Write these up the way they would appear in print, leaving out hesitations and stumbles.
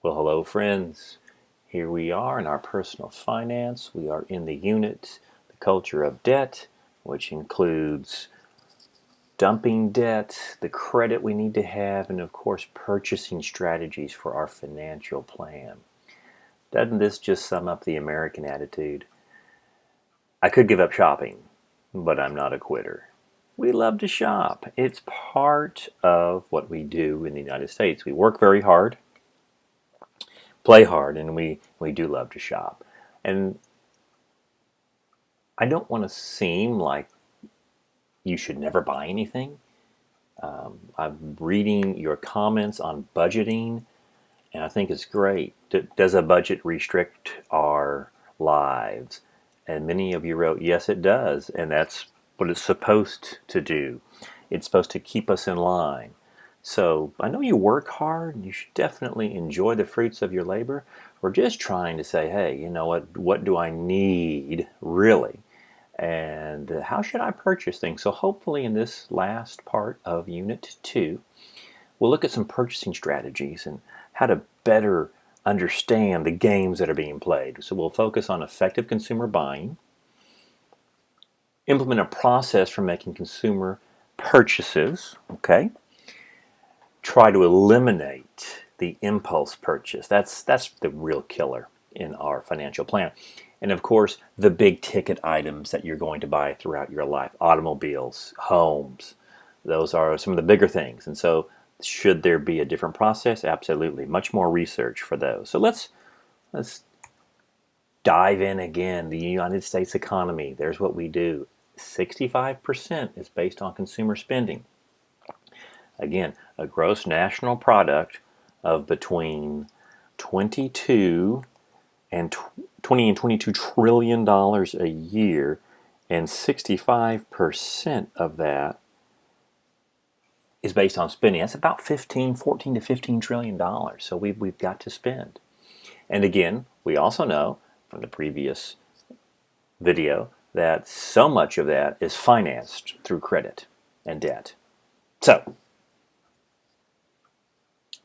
Well, hello, friends. Here we are in our personal finance. We are in the unit, the culture of debt, which includes dumping debt, the credit we need to have, and of course, purchasing strategies for our financial plan. Doesn't this just sum up the American attitude? I could give up shopping, but I'm not a quitter. We love to shop. It's part of what we do in the United States. We work very hard, play hard, and we do love to shop. And I don't want to seem like you should never buy anything. I'm reading your comments on budgeting, and I think it's great. Does a budget restrict our lives? And many of you wrote, yes, it does, and that's what it's supposed to do. It's supposed to keep us in line. So I know you work hard, and you should definitely enjoy the fruits of your labor. We're just trying to say, hey, you know what? What do I need really? And how should I purchase things? So hopefully in this last part of Unit 2, we'll look at some purchasing strategies and how to better understand the games that are being played. So we'll focus on effective consumer buying, implement a process for making consumer purchases, okay? Try to eliminate the impulse purchase. That's the real killer in our financial plan. And of course, the big ticket items that you're going to buy throughout your life, automobiles, homes, those are some of the bigger things. And so should there be a different process? Absolutely. Much more research for those. So let's dive in again. The United States economy, there's what we do. 65% is based on consumer spending. Again, a gross national product of between 22 and 20 and 22 trillion dollars a year, and 65% of that is based on spending. That's about 14 to 15 trillion dollars. So we've got to spend. And again, we also know from the previous video that so much of that is financed through credit and debt. So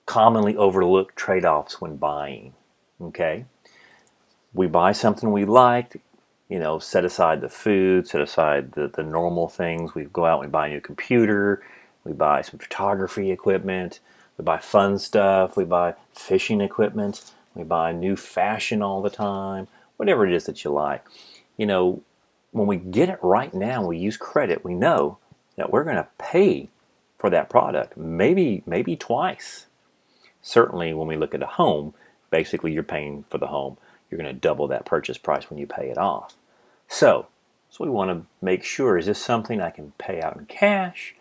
commonly overlooked trade-offs when buying. Okay, we buy something we like, set aside the food, set aside the normal things. We go out and we buy a new computer, we buy some photography equipment, we buy fun stuff, we buy fishing equipment, we buy new fashion all the time, whatever it is that you like. When we get it right now, we use credit, we know that we're going to pay for that product, maybe twice. Certainly when we look at a home, basically you're paying for the home. You're going to double that purchase price when you pay it off. So we want to make sure, is this something I can pay out in cash?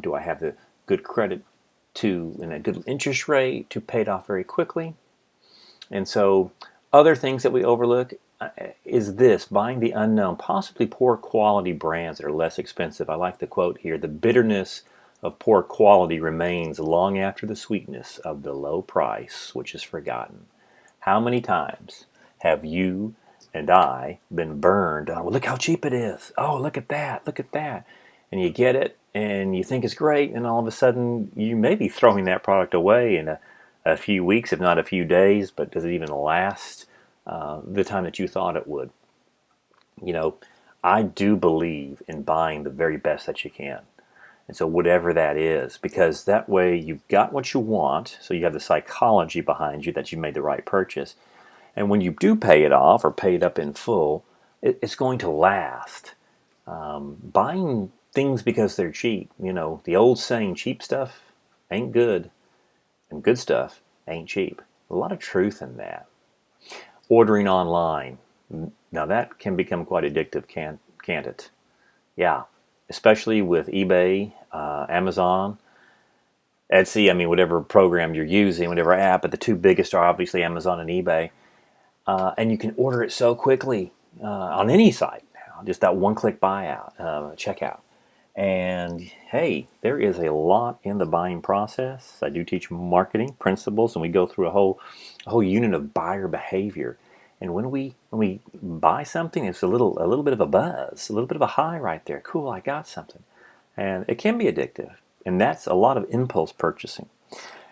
Do I have the good credit and a good interest rate to pay it off very quickly? And so other things that we overlook is this, buying the unknown, possibly poor quality brands that are less expensive. I like the quote here, the bitterness of poor quality remains long after the sweetness of the low price, which is forgotten. How many times have you and I been burned on, well, look how cheap it is. Oh, look at that, look at that. And you get it and you think it's great, and all of a sudden you may be throwing that product away in a few weeks, if not a few days, but does it even last the time that you thought it would? I do believe in buying the very best that you can. And so whatever that is, because that way you've got what you want, so you have the psychology behind you that you made the right purchase. And when you do pay it off or pay it up in full, it's going to last. Buying things because they're cheap, the old saying, cheap stuff ain't good, and good stuff ain't cheap. A lot of truth in that. Ordering online, now that can become quite addictive, can't it? Yeah. Especially with eBay, Amazon, Etsy, whatever program you're using, whatever app, but the two biggest are obviously Amazon and eBay. And you can order it so quickly on any site now, just that one-click checkout. And hey, there is a lot in the buying process. I do teach marketing principles, and we go through a whole unit of buyer behavior. And when we buy something, it's a little bit of a buzz, a little bit of a high right there. Cool, I got something. And it can be addictive. And that's a lot of impulse purchasing.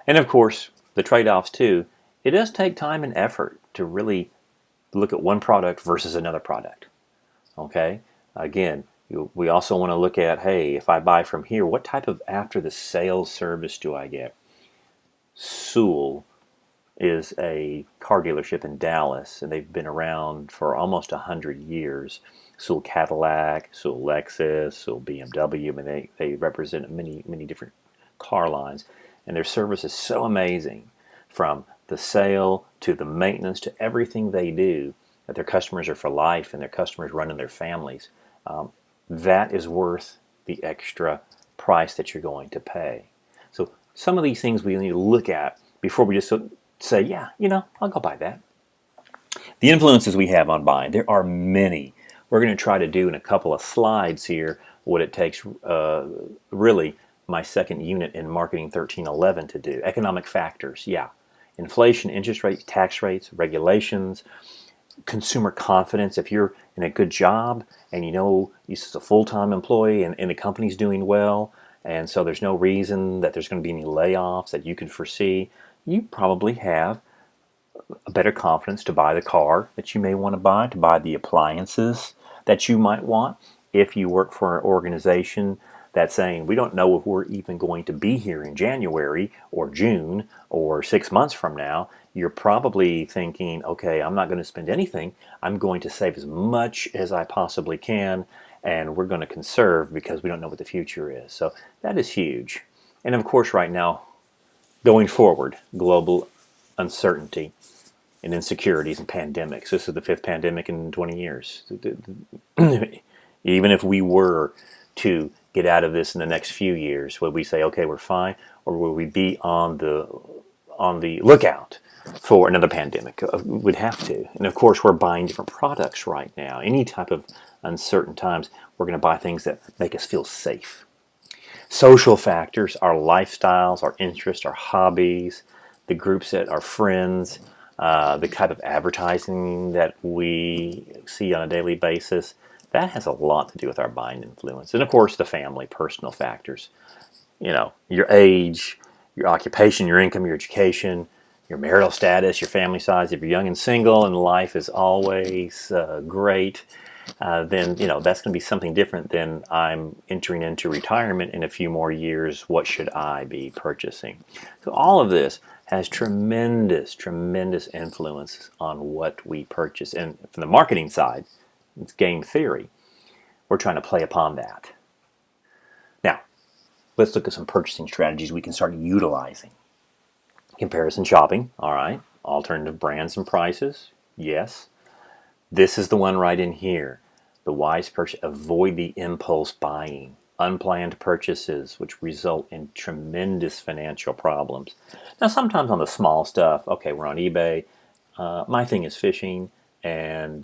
And of course, the trade-offs too it does take time and effort to really look at one product versus another product. Okay? Again, we also want to look at, hey, if I buy from here, what type of after the sales service do I get? Sewell is a car dealership in Dallas, and they've been around for almost 100 years. Sewell Cadillac, Sewell Lexus, Sewell BMW. I mean, they represent many different car lines, and their service is so amazing, from the sale to the maintenance to everything they do, that their customers are for life and their customers run in their families. That is worth the extra price that you're going to pay. So some of these things we need to look at before we just say, yeah, I'll go buy that. The influences we have on buying, there are many. We're going to try to do in a couple of slides here what it takes, really, my second unit in Marketing 1311 to do. Economic factors, yeah. Inflation, interest rates, tax rates, regulations, consumer confidence. If you're in a good job and you're a full-time employee and the company's doing well, and so there's no reason that there's going to be any layoffs that you can foresee, you probably have a better confidence to buy the car that you may want to buy the appliances that you might want. If you work for an organization that's saying, we don't know if we're even going to be here in January or June or 6 months from now, you're probably thinking, okay, I'm not going to spend anything. I'm going to save as much as I possibly can, and we're going to conserve because we don't know what the future is. So that is huge. And of course, right now, going forward, global uncertainty and insecurities and pandemics. This is the 5th pandemic in 20 years. Even if we were to get out of this in the next few years, would we say, okay, we're fine, or will we be on the lookout for another pandemic? We'd have to. And of course, we're buying different products right now. Any type of uncertain times, we're going to buy things that make us feel safe. Social factors, our lifestyles, our interests, our hobbies, the groups that are friends, the type of advertising that we see on a daily basis, that has a lot to do with our buying influence. And of course, the family, personal factors. Your age, your occupation, your income, your education, your marital status, your family size. If you're young and single and life is always great, then that's going to be something different than I'm entering into retirement in a few more years. What should I be purchasing? So all of this has tremendous influence on what we purchase. And from the marketing side, it's game theory. We're trying to play upon that. Now, let's look at some purchasing strategies we can start utilizing. Comparison shopping, all right. Alternative brands and prices, yes. This is the one right in here. The wise purchase. Avoid the impulse buying. Unplanned purchases, which result in tremendous financial problems. Now, sometimes on the small stuff, okay, we're on eBay. My thing is fishing, and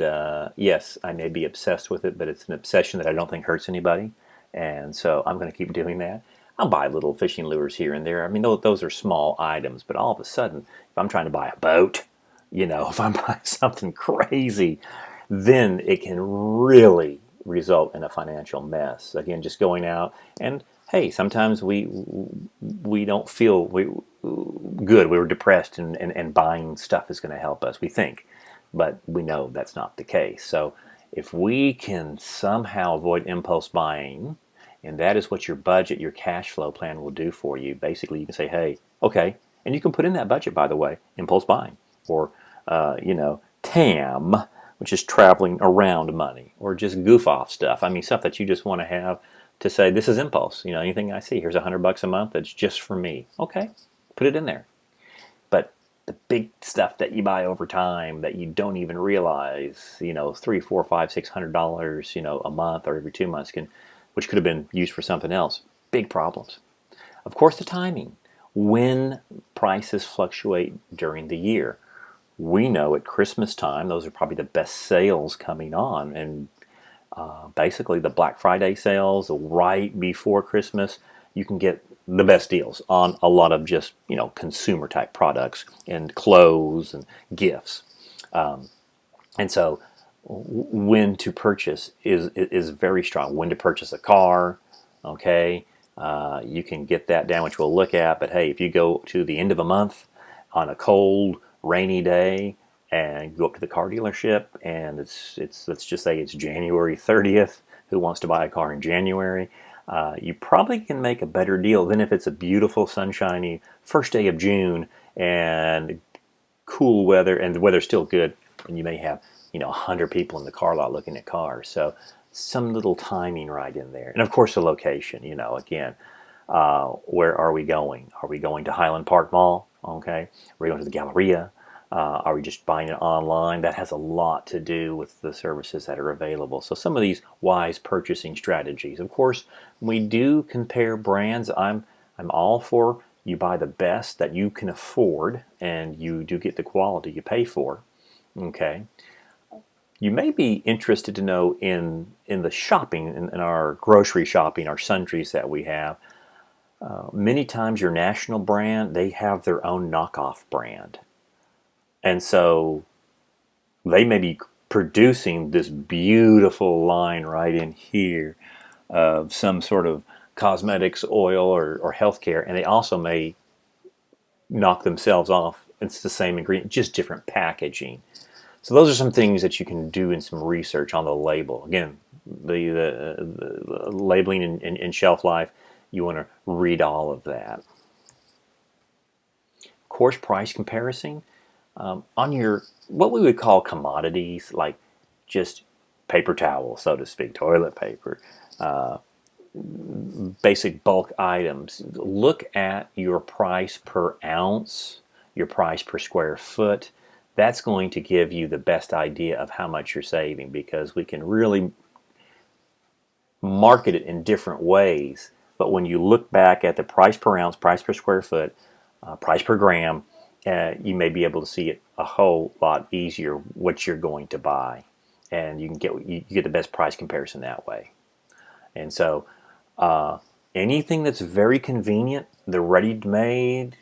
yes, I may be obsessed with it, but it's an obsession that I don't think hurts anybody, and so I'm going to keep doing that. I'll buy little fishing lures here and there. I mean, those are small items, but all of a sudden, if I'm trying to buy a boat, if I'm buying something crazy, then it can really result in a financial mess. Again, just going out, and hey, sometimes we don't feel good. We were depressed, and buying stuff is going to help us, we think, but we know that's not the case. So if we can somehow avoid impulse buying, and that is what your budget, your cash flow plan will do for you. Basically, you can say, hey, okay, and you can put in that budget, by the way, impulse buying, or TAM, which is traveling around money, or just goof off stuff. I mean, stuff that you just want to have to say, this is impulse. Anything I see, here's $100 a month that's just for me. Okay, put it in there. But the big stuff that you buy over time that you don't even realize, $300, $400, $500, $600, a month or every 2 months, which could have been used for something else. Big problems. Of course, the timing. When prices fluctuate during the year. We know at Christmas time, those are probably the best sales coming on. And basically the Black Friday sales right before Christmas, you can get the best deals on a lot of just, consumer type products and clothes and gifts. And so when to purchase is very strong. When to purchase a car, okay? You can get that down, which we'll look at. But hey, if you go to the end of a month on a cold, rainy day and go up to the car dealership, and it's let's just say it's January 30th. Who wants to buy a car in January? You probably can make a better deal than if it's a beautiful, sunshiny first day of June and cool weather, and the weather's still good, and you may have 100 people in the car lot looking at cars. So some little timing right in there, and of course the location. Again, where are we going? Are we going to Highland Park Mall? Okay, are we going to the Galleria? Are we just buying it online? That has a lot to do with the services that are available. So some of these wise purchasing strategies. Of course, we do compare brands. I'm all for you buy the best that you can afford, and you do get the quality you pay for. Okay. You may be interested to know in the shopping, in our grocery shopping, our sundries that we have. Many times your national brand, they have their own knockoff brand. And so they may be producing this beautiful line right in here of some sort of cosmetics, oil, or healthcare, and they also may knock themselves off. It's the same ingredient, just different packaging. So those are some things that you can do in some research on the label. Again, the labeling and shelf life, you want to read all of that. Of course, price comparison. On your, what we would call commodities, like just paper towel, so to speak, toilet paper, basic bulk items, look at your price per ounce, your price per square foot. That's going to give you the best idea of how much you're saving, because we can really market it in different ways. But when you look back at the price per ounce, price per square foot, price per gram, you may be able to see it a whole lot easier what you're going to buy, and you get the best price comparison that way. And so anything that's very convenient, the ready-made,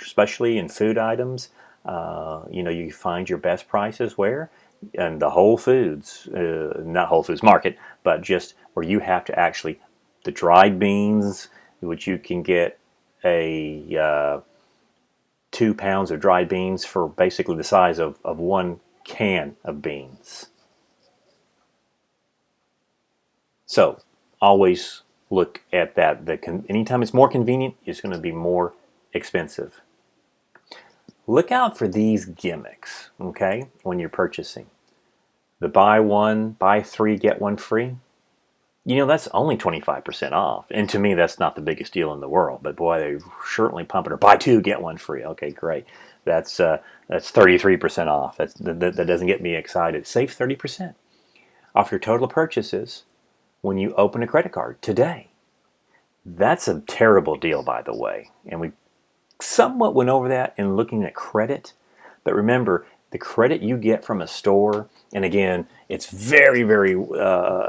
especially in food items, you find your best prices where? And the Whole Foods, not Whole Foods Market, but just where you have to actually, the dried beans, which you can get a 2 pounds of dried beans for basically the size of one can of beans. So always look at that. Anytime it's more convenient, it's going to be more expensive. Look out for these gimmicks, okay, when you're purchasing. The buy one, buy three, get one free. That's only 25% off. And to me, that's not the biggest deal in the world. But boy, they certainly pump it. Or buy two, get one free. Okay, great. That's 33% off. That doesn't get me excited. Save 30% off your total purchases when you open a credit card today. That's a terrible deal, by the way. And we somewhat went over that in looking at credit. But remember, the credit you get from a store, and again, it's very, very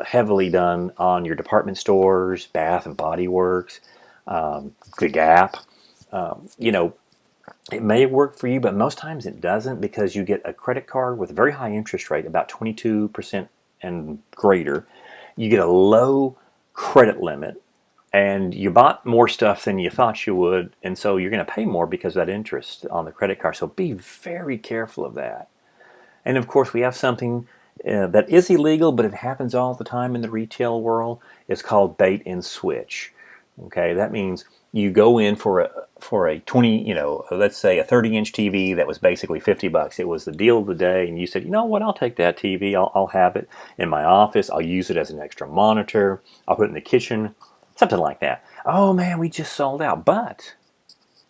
heavily done on your department stores, Bath and Body Works, the Gap. It may work for you, but most times it doesn't, because you get a credit card with a very high interest rate, about 22% and greater. You get a low credit limit, and you bought more stuff than you thought you would, and so you're going to pay more because of that interest on the credit card. So be very careful of that. And of course, we have something that is illegal, but it happens all the time in the retail world. It's called bait and switch. Okay, that means you go in for a 20, let's say a 30-inch TV that was basically $50. It was the deal of the day, and you said, you know what, I'll take that TV. I'll have it in my office. I'll use it as an extra monitor. I'll put it in the kitchen. Something like that. Oh man, we just sold out. But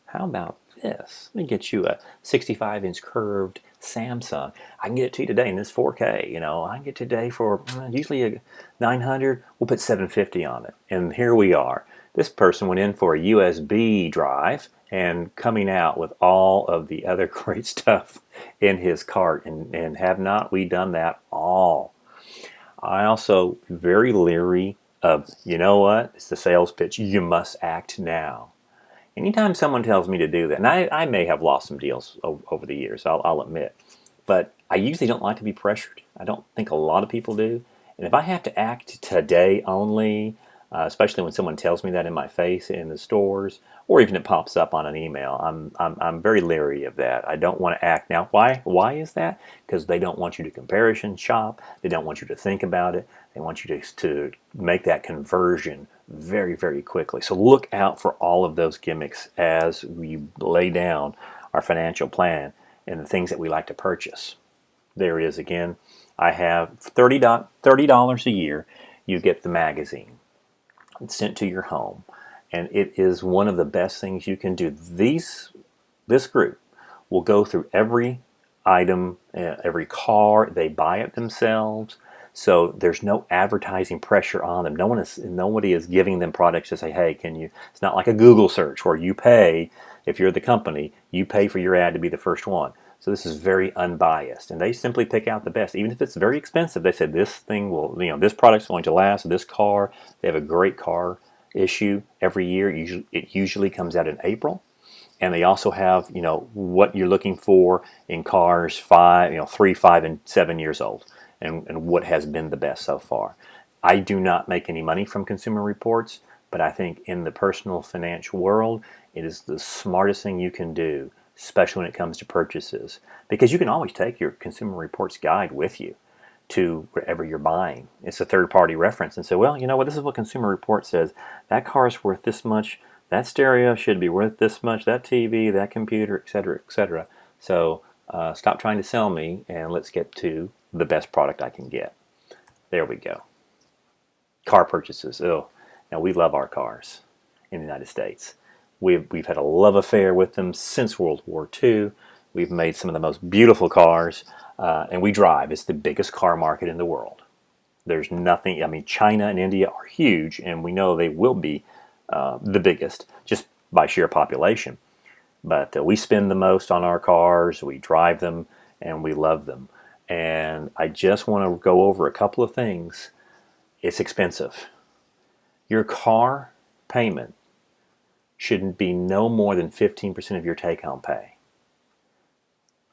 how about this? Let me get you a 65-inch curved Samsung. I can get it to you today in this 4K. I can get it today for usually a 900. We'll put 750 on it. And here we are. This person went in for a USB drive and coming out with all of the other great stuff in his cart. And have not we done that all? I also very leery of, it's the sales pitch. You must act now. Anytime someone tells me to do that, and I may have lost some deals over the years, I'll admit, but I usually don't like to be pressured. I don't think a lot of people do. And if I have to act today only, especially when someone tells me that in my face in the stores, or even it pops up on an email. I'm very leery of that. I don't want to act now. Why is that? Because they don't want you to comparison shop. They don't want you to think about it. They want you to make that conversion very, very quickly. So look out for all of those gimmicks as we lay down our financial plan and the things that we like to purchase. There it is again. I have $30 a year. You get the magazine. It's sent to your home, and it is one of the best things you can do. This group will go through every item, every car. They buy it themselves, so there's no advertising pressure on them. Nobody is giving them products to say, hey, can you? It's not like a Google search where you pay. If you're the company, you pay for your ad to be the first one. So this is very unbiased, and they simply pick out the best. Even if it's very expensive, they said this thing will, this product's going to last. This car, they have a great car issue every year. It usually comes out in April, and they also have, what you're looking for in cars 3, 5, and 7 years old, and what has been the best so far. I do not make any money from Consumer Reports, but I think in the personal financial world, it is the smartest thing you can do, especially when it comes to purchases, because you can always take your Consumer Reports guide with you to wherever you're buying. It's a third-party reference, and say, well, you know what, this is what Consumer Reports says. That car is worth this much. That stereo should be worth this much. That TV, that computer, etc., etc. So stop trying to sell me, and let's get to the best product I can get. There we go. Car purchases. Oh, now we love our cars in the United States. We've had a love affair with them since World War II. We've made some of the most beautiful cars, and we drive. It's the biggest car market in the world. There's nothing, China and India are huge, and we know they will be the biggest just by sheer population. But we spend the most on our cars, we drive them, and we love them. And I just want to go over a couple of things. It's expensive. Your car payment shouldn't be no more than 15% of your take-home pay.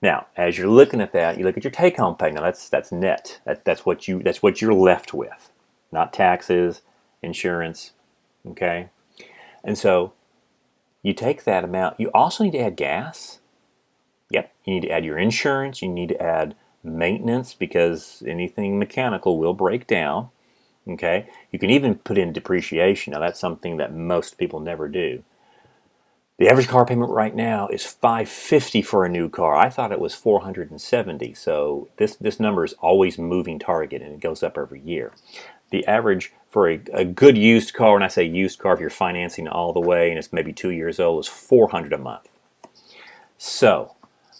Now, as you're looking at that, you look at your take-home pay. Now, that's net. That's what you're left with, not taxes, insurance. Okay, and so you take that amount. You also need to add gas. Yep, you need to add your insurance. You need to add maintenance because anything mechanical will break down. Okay, you can even put in depreciation. Now, that's something that most people never do. The average car payment right now is $550 for a new car. I thought it was $470. So this number is always moving target, and it goes up every year. The average for a good used car, and I say used car if you're financing all the way and it's maybe 2 years old, is $400 a month. So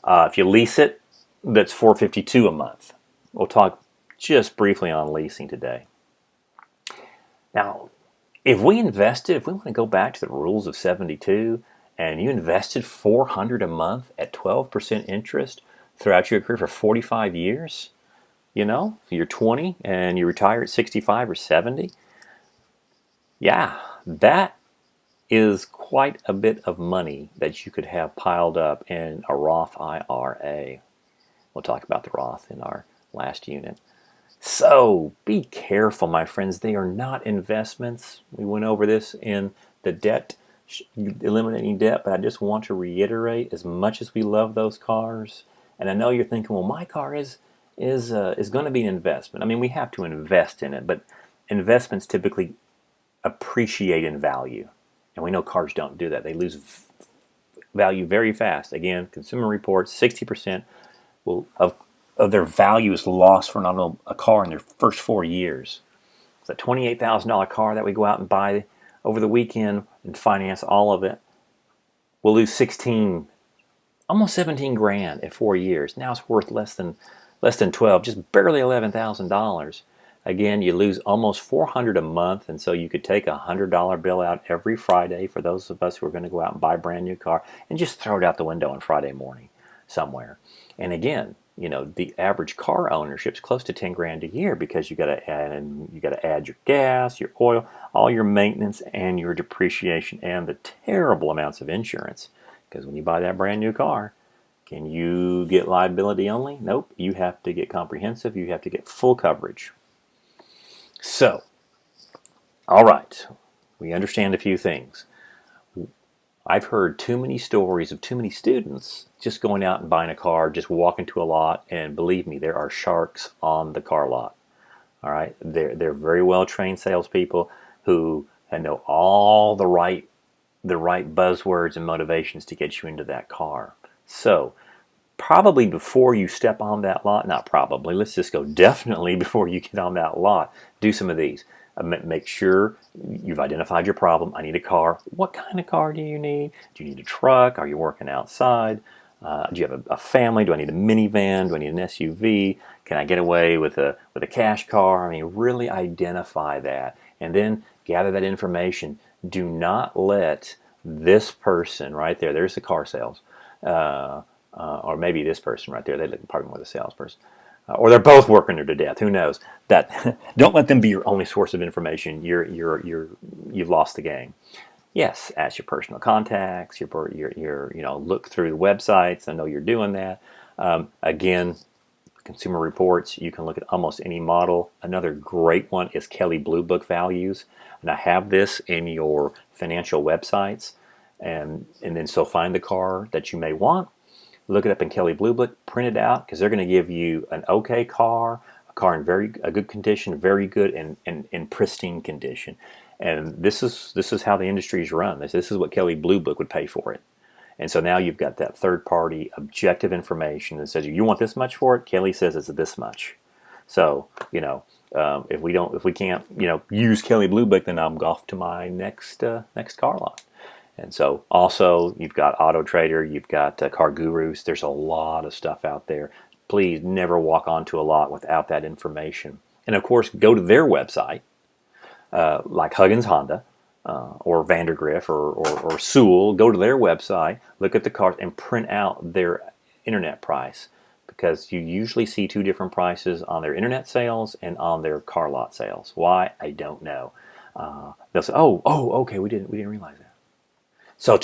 if you lease it, that's $452 a month. We'll talk just briefly on leasing today. Now, if we want to go back to the rules of 72, and you invested $400 a month at 12% interest throughout your career for 45 years, you're 20 and you retire at 65 or 70, yeah, that is quite a bit of money that you could have piled up in a Roth IRA. We'll talk about the Roth in our last unit. So be careful, my friends. They are not investments. We went over this in the debt, eliminating debt, but I just want to reiterate, as much as we love those cars, and I know you're thinking, well, my car is going to be an investment. We have to invest in it, but investments typically appreciate in value, and we know cars don't do that. They lose value very fast. Again, Consumer Reports, 60% of their value is lost for a car in their first 4 years. It's a $28,000 car that we go out and buy over the weekend and finance all of it. We'll lose 16, almost 17 grand at 4 years. Now it's worth less than 12, just barely $11,000. Again, you lose almost $400 a month, and so you could take a $100 bill out every Friday for those of us who are going to go out and buy a brand new car and just throw it out the window on Friday morning somewhere. And again, the average car ownership is close to 10 grand a year because you got to add your gas, your oil, all your maintenance, and your depreciation, and the terrible amounts of insurance. Because when you buy that brand new car, can you get liability only? Nope. You have to get comprehensive. You have to get full coverage. So All right, we understand a few things. I've heard too many stories of too many students just going out and buying a car, just walking to a lot, and believe me, there are sharks on the car lot. All right, they're very well trained salespeople who know all the right buzzwords and motivations to get you into that car. So probably before you step on that lot, not probably, let's just go definitely before you get on that lot, do some of these. Make sure you've identified your problem. I need a car. What kind of car do you need? Do you need a truck? Are you working outside? Do you have a family? Do I need a minivan? Do I need an SUV? Can I get away with a cash car? I mean, really identify that, and then gather that information. Do not let this person right there. There's the car sales. Or maybe this person right there. They look probably more the salesperson, or they're both working her to death. Who knows? That don't let them be your only source of information. You've lost the game. Yes, ask your personal contacts. Your look through the websites. I know you're doing that. Again, Consumer Reports. You can look at almost any model. Another great one is Kelley Blue Book values, and I have this in your financial websites. And then so find the car that you may want. Look it up in Kelley Blue Book, print it out, because they're going to give you an okay car, a car in a good condition, very good and in pristine condition. And this is how the industry is run. This is what Kelley Blue Book would pay for it. And so now you've got that third party objective information that says you want this much for it. Kelley says it's this much. So if we can't use Kelley Blue Book, then I'm off to my next car lot. And so also you've got Auto Trader, you've got Car Gurus. There's a lot of stuff out there. Please never walk onto a lot without that information. And of course, go to their website, like Huggins Honda or Vandergriff or Sewell. Go to their website, look at the cars, and print out their internet price, because you usually see two different prices on their internet sales and on their car lot sales. Why? I don't know. They'll say, "Oh, okay, we didn't realize that." So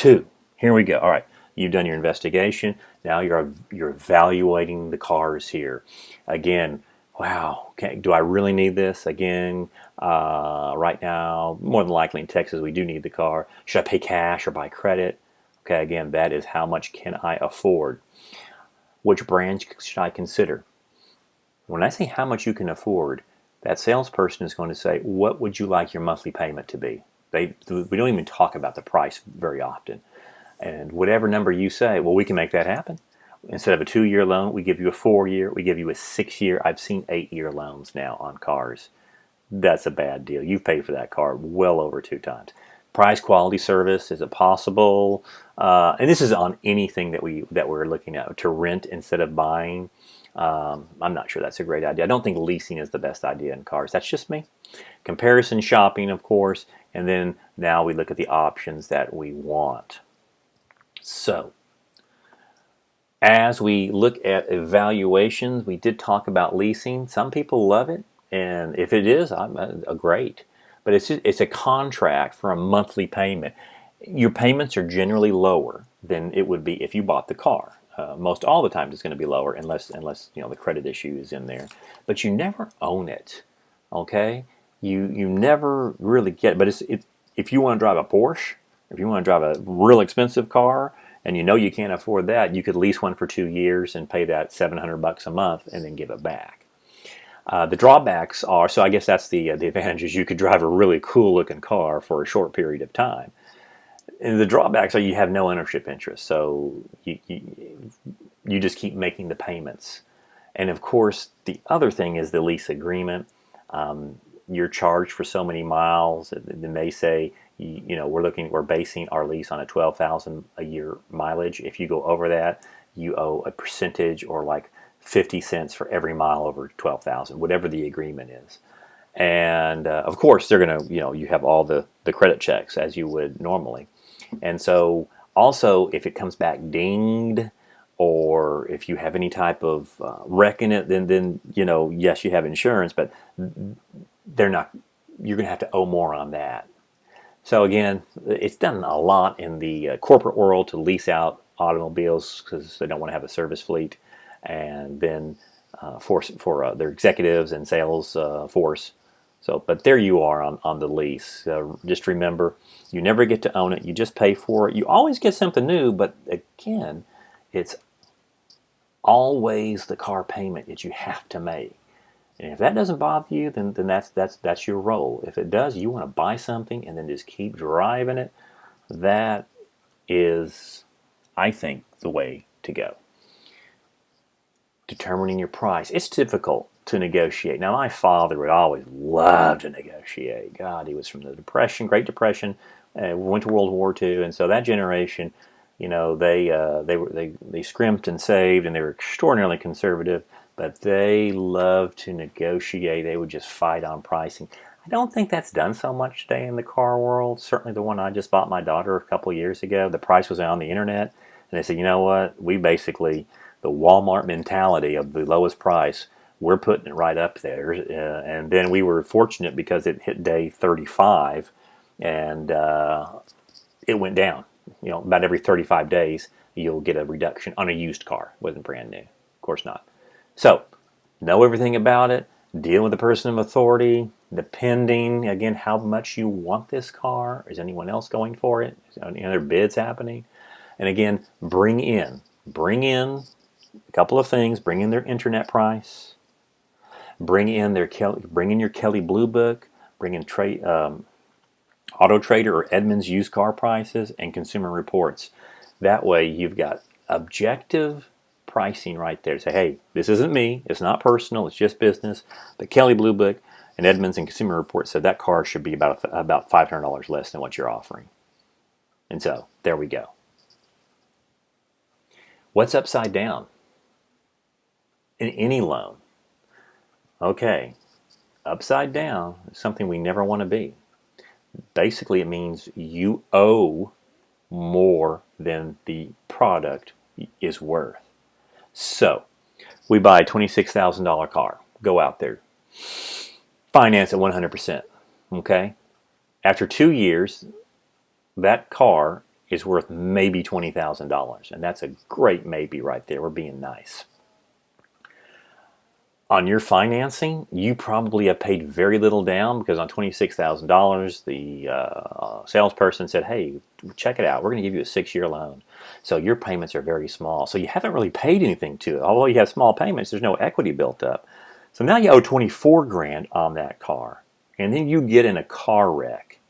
here we go. All right, you've done your investigation. Now you're evaluating the cars here. Again, wow, okay, do I really need this? Again, right now, more than likely in Texas, we do need the car. Should I pay cash or buy credit? Okay, again, that is how much can I afford? Which brand should I consider? When I say how much you can afford, that salesperson is going to say, what would you like your monthly payment to be? We don't even talk about the price very often. And whatever number you say, well, we can make that happen. Instead of a 2-year loan, we give you a 4-year, we give you a 6-year. I've seen 8-year loans now on cars. That's a bad deal. You've paid for that car well over 2 times. Price, quality, service, is it possible? And this is on anything that we're looking at to rent instead of buying. I'm not sure that's a great idea. I don't think leasing is the best idea in cars. That's just me. Comparison shopping, of course, and then now we look at the options that we want. So, as we look at evaluations, we did talk about leasing. Some people love it, and if it is, I'm great. But it's a contract for a monthly payment. Your payments are generally lower than it would be if you bought the car. Most all the time it's going to be lower unless the credit issue is in there. But you never own it. Okay, you never really get it. But if you want to drive a Porsche, if you want to drive a real expensive car, and you can't afford that, you could lease one for 2 years and pay that $700 a month and then give it back. The drawbacks are, so I guess that's the advantage, is you could drive a really cool looking car for a short period of time. And the drawbacks are you have no ownership interest, so you just keep making the payments. And of course, the other thing is the lease agreement. You're charged for so many miles. Then they say, we're basing our lease on a 12,000 a year mileage. If you go over that, you owe a percentage, or like 50 cents for every mile over 12,000, whatever the agreement is. And of course, they're going to, you have all the credit checks as you would normally. And so also, if it comes back dinged, or if you have any type of wreck in it, then yes, you have insurance, but you're going to have to owe more on that. So again, it's done a lot in the corporate world to lease out automobiles because they don't want to have a service fleet, and then for their executives and sales force. So, but there you are on the lease. Just remember, you never get to own it. You just pay for it. You always get something new, but again, it's always the car payment that you have to make. And if that doesn't bother you, then that's your role. If it does, you want to buy something and then just keep driving it. That is, I think, the way to go. Determining your price. It's difficult to negotiate. Now, my father would always love to negotiate. God, he was from the Depression, Great Depression, went to World War II, and so that generation, they scrimped and saved, and they were extraordinarily conservative. But they loved to negotiate. They would just fight on pricing. I don't think that's done so much today in the car world. Certainly, the one I just bought my daughter a couple of years ago, the price was on the internet, and they said, you know what? We basically the Walmart mentality of the lowest price, we're putting it right up there. And then we were fortunate because it hit day 35 and it went down. About every 35 days, you'll get a reduction on a used car. It wasn't brand new. Of course not. So, know everything about it. Deal with the person of authority. Depending, again, how much you want this car. Is anyone else going for it? Is any other bids happening? And again, bring in a couple of things. Bring in their internet price. Bring in your Kelley Blue Book. Bring in Auto Trader or Edmunds used car prices and Consumer Reports. That way, you've got objective pricing right there. Say, hey, this isn't me. It's not personal. It's just business. The Kelley Blue Book and Edmunds and Consumer Reports said that car should be about $500 less than what you're offering. And so there we go. What's upside down in any loan? Okay, upside down is something we never want to be. Basically, it means you owe more than the product is worth. So, we buy a $26,000 car. Go out there. Finance at 100%. Okay? After 2 years, that car is worth maybe $20,000. And that's a great maybe right there. We're being nice. On your financing, you probably have paid very little down because on $26,000, the salesperson said, hey, check it out. We're going to give you a 6-year loan. So your payments are very small. So you haven't really paid anything to it. Although you have small payments, there's no equity built up. So now you owe $24,000 on that car. And then you get in a car wreck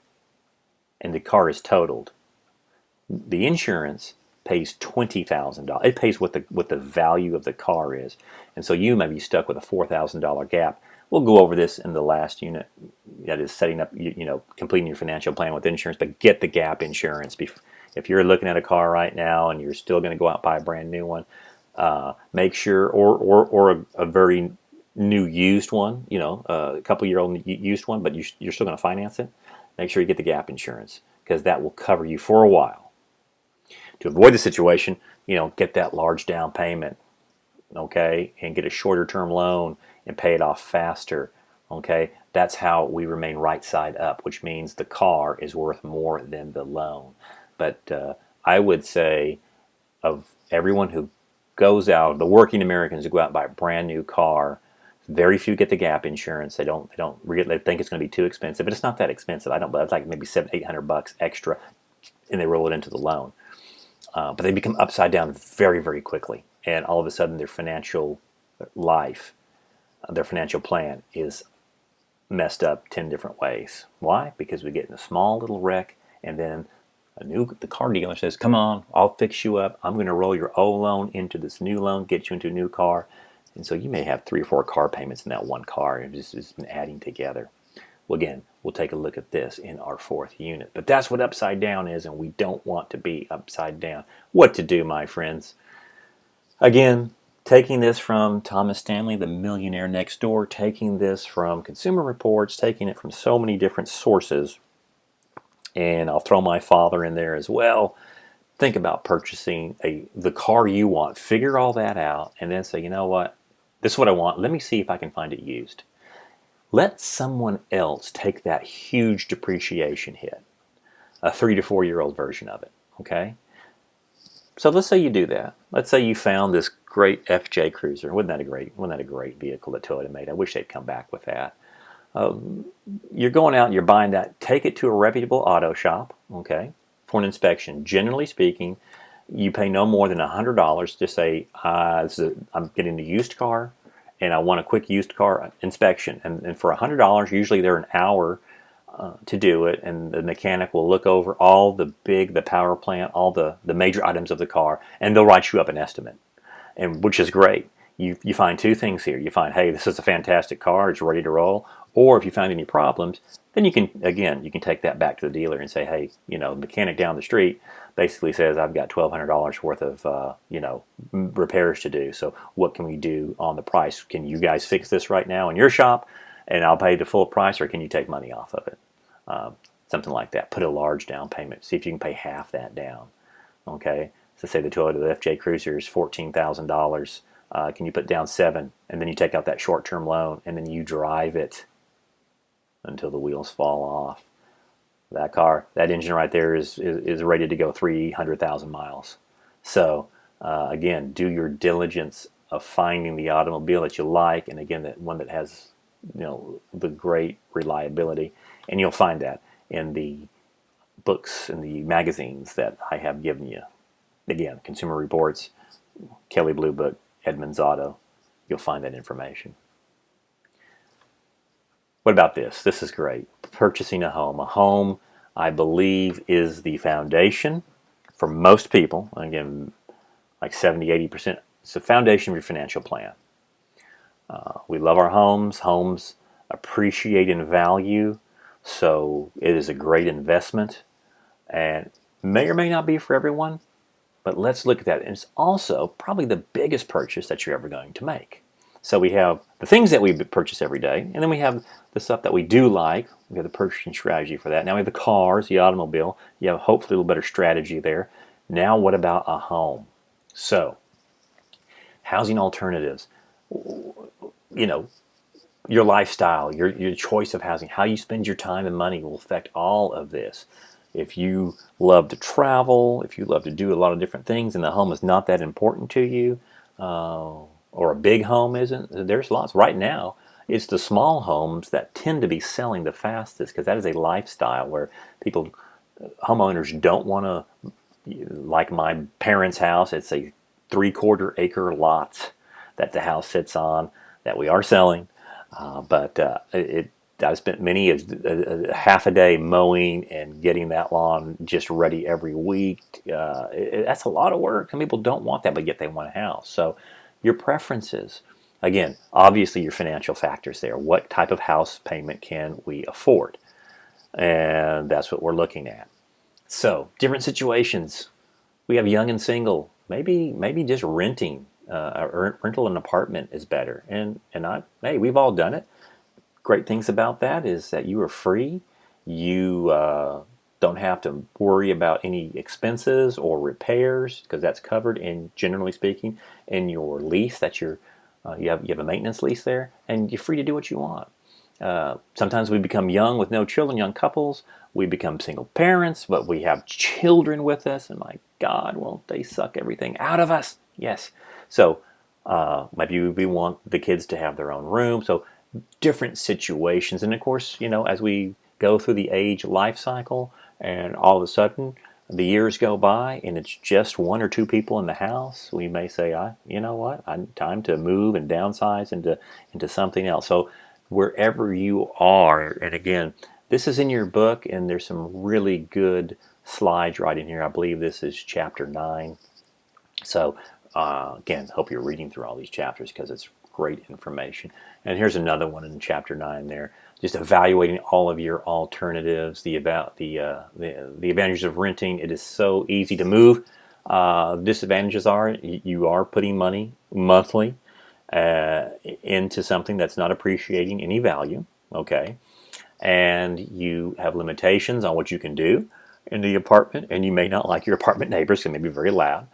and the car is totaled. The insurance pays $20,000. It pays what the value of the car is. And so you may be stuck with a $4,000 gap. We'll go over this in the last unit. That is setting up, completing your financial plan with insurance, but get the gap insurance. If you're looking at a car right now and you're still going to go out and buy a brand new one, make sure, or a very new used one, a couple-year-old used one, but you're still going to finance it, make sure you get the gap insurance because that will cover you for a while. To avoid the situation, get that large down payment, okay, and get a shorter term loan and pay it off faster, okay. That's how we remain right side up, which means the car is worth more than the loan. But I would say of everyone who goes out, the working Americans who go out and buy a brand new car, very few get the gap insurance. They think it's going to be too expensive, but it's not that expensive. But it's like maybe $700-800 extra, and they roll it into the loan. But they become upside down very, very quickly. And all of a sudden their financial life, their financial plan is messed up 10 different ways. Why? Because we get in a small little wreck and then the car dealer says, come on, I'll fix you up. I'm going to roll your old loan into this new loan, get you into a new car. And so you may have 3 or 4 car payments in that one car. And it's just been adding together. Well, again, we'll take a look at this in our 4th unit. But that's what upside down is, and we don't want to be upside down. What to do, my friends? Again, taking this from Thomas Stanley, the millionaire next door, taking this from Consumer Reports, taking it from so many different sources, and I'll throw my father in there as well. Think about purchasing the car you want. Figure all that out, and then say, you know what? This is what I want. Let me see if I can find it used. Let someone else take that huge depreciation hit, a 3 to 4 year old version of it, okay? So let's say you do that. Let's say you found this great FJ Cruiser. Wasn't that a great vehicle that Toyota made? I wish they'd come back with that. You're going out and you're buying that. Take it to a reputable auto shop, okay, for an inspection. Generally speaking, you pay no more than $100 to say, I'm getting a used car and I want a quick used car inspection. And for $100, usually they're an hour to do it, and the mechanic will look over all the power plant, all the major items of the car, and they'll write you up an estimate, and which is great. You find two things here. You find, hey, this is a fantastic car, it's ready to roll. Or if you find any problems, then you can take that back to the dealer and say, hey, the mechanic down the street basically says I've got $1,200 worth of repairs to do. So what can we do on the price? Can you guys fix this right now in your shop, and I'll pay the full price, or can you take money off of it? Something like that. Put a large down payment. See if you can pay half that down. Okay. So say the Toyota FJ Cruiser is $14,000. Can you put down $7,000, and then you take out that short-term loan, and then you drive it until the wheels fall off? That car, that engine right there is ready to go 300,000 miles. So again, do your diligence of finding the automobile that you like, and again, that one that has the great reliability, and you'll find that in the books and the magazines that I have given you. Again, Consumer Reports, Kelley Blue Book, Edmunds Auto. You'll find that information. What about this? This is great. Purchasing a home. A home, I believe, is the foundation for most people. Again, like 70, 80%. It's the foundation of your financial plan. We love our homes. Homes appreciate in value, so it is a great investment, and may or may not be for everyone, but let's look at that. And it's also probably the biggest purchase that you're ever going to make. So we have the things that we purchase every day, and then we have the stuff that we do like. We have the purchasing strategy for that. Now we have the cars, the automobile. You have hopefully a little better strategy there. Now what about a home? So housing alternatives. Your lifestyle, your choice of housing, how you spend your time and money will affect all of this. If you love to travel, if you love to do a lot of different things, and the home is not that important to you, or a big home isn't, there's lots. Right now, it's the small homes that tend to be selling the fastest, because that is a lifestyle where homeowners don't want to, like my parents' house, it's a 3/4 acre lot that the house sits on that we are selling. But I've spent many a half a day mowing and getting that lawn just ready every week. That's a lot of work. Some people don't want that, but yet they want a house. So your preferences, again, obviously your financial factors there. What type of house payment can we afford? And that's what we're looking at. So different situations. We have young and single. Maybe just renting. Rental an apartment is better, and hey, we've all done it. Great things about that is that you are free. You don't have to worry about any expenses or repairs, because that's covered in, generally speaking, in your lease. That you have a maintenance lease there, and you're free to do what you want. Sometimes we become young with no children, young couples. We become single parents, but we have children with us, and my God, won't they suck everything out of us? Yes. So maybe we want the kids to have their own room. So different situations. And of course, as we go through the age life cycle, and all of a sudden the years go by and it's just one or two people in the house, we may say, time to move and downsize into something else. So wherever you are, and again, this is in your book, and there's some really good slides right in here. I believe this is chapter 9. So again, hope you're reading through all these chapters, because it's great information. And here's another one in chapter 9 there, just evaluating all of your alternatives, the advantages of renting. It is so easy to move. Disadvantages are you are putting money monthly into something that's not appreciating any value, okay? And you have limitations on what you can do in the apartment, and you may not like your apartment neighbors, because they may be very loud.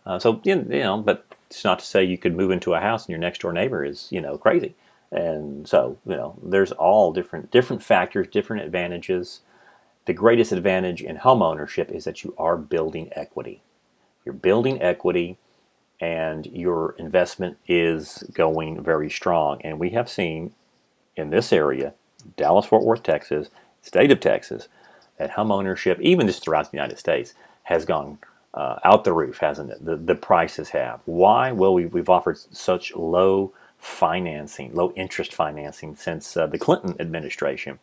But it's not to say you could move into a house and your next door neighbor is, crazy. And so, there's all different factors, different advantages. The greatest advantage in home ownership is that you are building equity. You're building equity, and your investment is going very strong. And we have seen in this area, Dallas-Fort Worth, Texas, state of Texas, that home ownership, even just throughout the United States, has gone out the roof, hasn't it? The prices have. Why? Well, we've offered such low financing, low interest financing since the Clinton administration,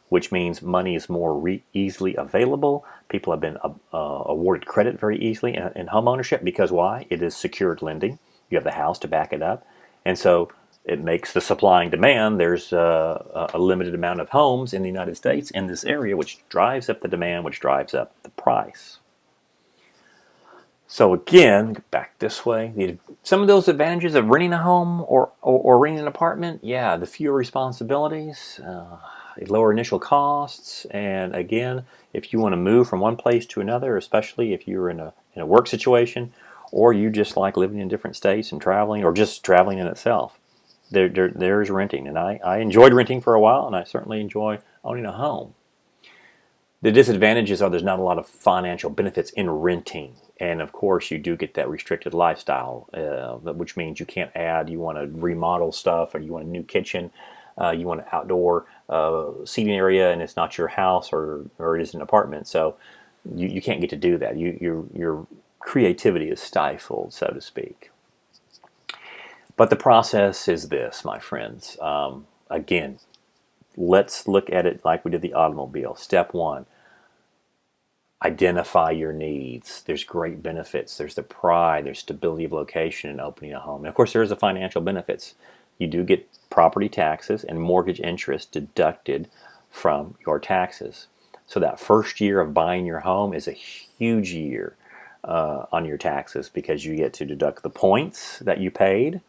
which means money is more easily available. People have been awarded credit very easily in home ownership because why? It is secured lending. You have the house to back it up. And so it makes the supply and demand. There's a limited amount of homes in the United States in this area, which drives up the demand, which drives up the price. So again, back this way, some of those advantages of renting a home or renting an apartment, yeah, the fewer responsibilities, lower initial costs, and again, if you want to move from one place to another, especially if you're in a work situation, or you just like living in different states and traveling, or just traveling in itself, there's renting. And I enjoyed renting for a while, and I certainly enjoy owning a home. The disadvantages are there's not a lot of financial benefits in renting. And of course, you do get that restricted lifestyle, which means you can't add, you want to remodel stuff, or you want a new kitchen, you want an outdoor seating area, and it's not your house or it is an apartment. So you can't get to do that. Your creativity is stifled, so to speak. But the process is this, my friends. Again, let's look at it like we did the automobile. Step one, identify your needs. There's great benefits. There's the pride. There's stability of location in opening a home. And of course, there's the financial benefits. You do get property taxes and mortgage interest deducted from your taxes. So that first year of buying your home is a huge year on your taxes because you get to deduct the points that you paid.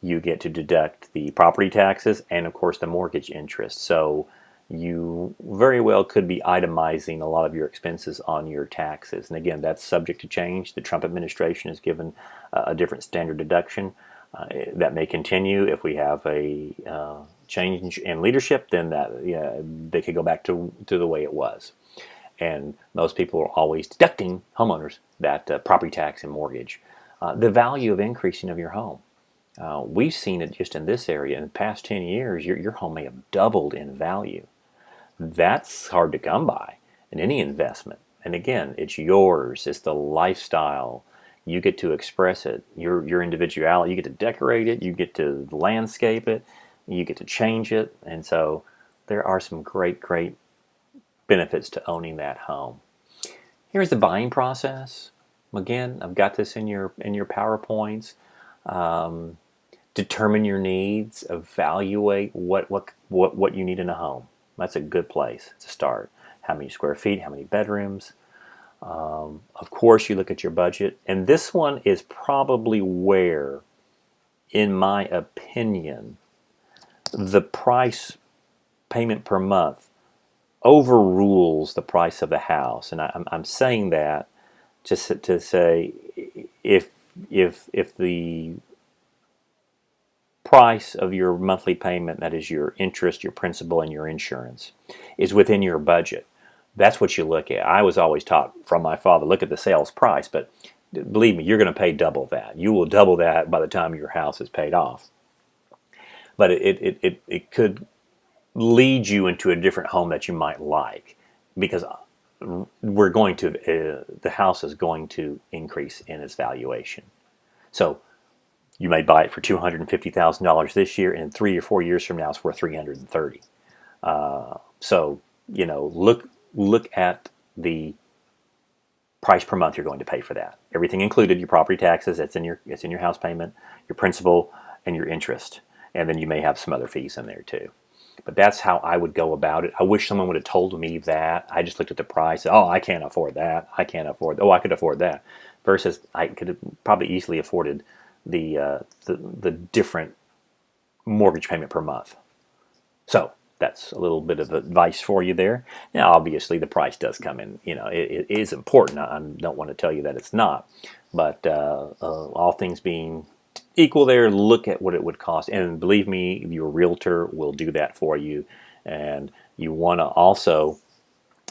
You get to deduct the property taxes and, of course, the mortgage interest. So you very well could be itemizing a lot of your expenses on your taxes. And again, that's subject to change. The Trump administration has given a different standard deduction. That may continue if we have a change in leadership. Then they could go back to the way it was. And most people are always deducting, homeowners, that property tax and mortgage. The value of increasing of your home. We've seen it just in this area. In the past 10 years, your home may have doubled in value. That's hard to come by in any investment. And again, it's yours. It's the lifestyle. You get to express it. Your individuality. You get to decorate it. You get to landscape it. You get to change it. And so there are some great benefits to owning that home. Here's the buying process. Again, I've got this in your PowerPoints. Determine your needs. Evaluate what you need in a home. That's a good place to start. How many square feet? How many bedrooms? Of course, you look at your budget. And this one is probably where, in my opinion, the price payment per month overrules the price of the house. And I'm saying that just to say if the price of your monthly payment, that is your interest, your principal, and your insurance, is within your budget, that's what you look at. I was always taught from my father, look at the sales price, but believe me, you're going to pay double that. You will double that by the time your house is paid off. But it could lead you into a different home that you might like, because the house is going to increase in its valuation. So you may buy it for $250,000 this year, and 3 or 4 years from now, it's worth $330,000. So look at the price per month you're going to pay for that. Everything included, your property taxes, it's in your house payment, your principal, and your interest, and then you may have some other fees in there too. But that's how I would go about it. I wish someone would have told me that. I just looked at the price. Oh, I can't afford that. I can't afford. Oh, I could afford that. Versus, I could have probably easily afforded the different mortgage payment per month. So that's a little bit of advice for you there. Now, obviously, the price does come in. It is important. I don't want to tell you that it's not, but all things being equal, there, look at what it would cost, and believe me, your realtor will do that for you. And you want to also,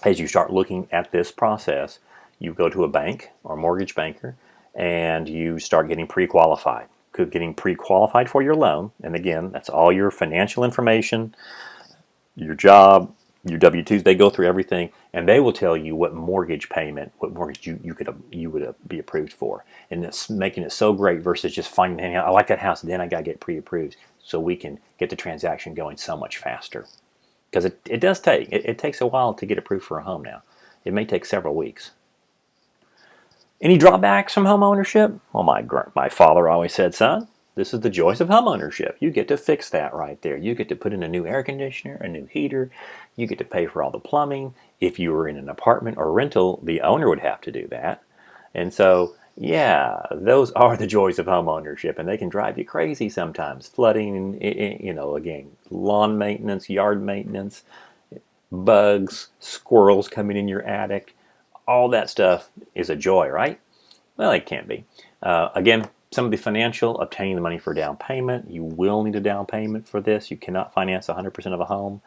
as you start looking at this process, you go to a bank or mortgage banker, and you start getting pre-qualified. Getting pre-qualified for your loan, and again, that's all your financial information, your job, your W-2s. They go through everything, and they will tell you what mortgage payment, what mortgage you would be approved for. And it's making it so great versus just finding, hey, I like that house, then I got to get pre-approved so we can get the transaction going so much faster. Because it does take, it takes a while to get approved for a home now. It may take several weeks. Any drawbacks from home ownership? Well, my father always said, son, this is the joys of home ownership. You get to fix that right there. You get to put in a new air conditioner, a new heater. You get to pay for all the plumbing. If you were in an apartment or rental, the owner would have to do that. And so, yeah, those are the joys of home ownership, and they can drive you crazy sometimes. Flooding, again, lawn maintenance, yard maintenance, bugs, squirrels coming in your attic. All that stuff is a joy, right? Well, it can be. Again, some of the financial, obtaining the money for down payment. You will need a down payment for this. You cannot finance 100% of a home.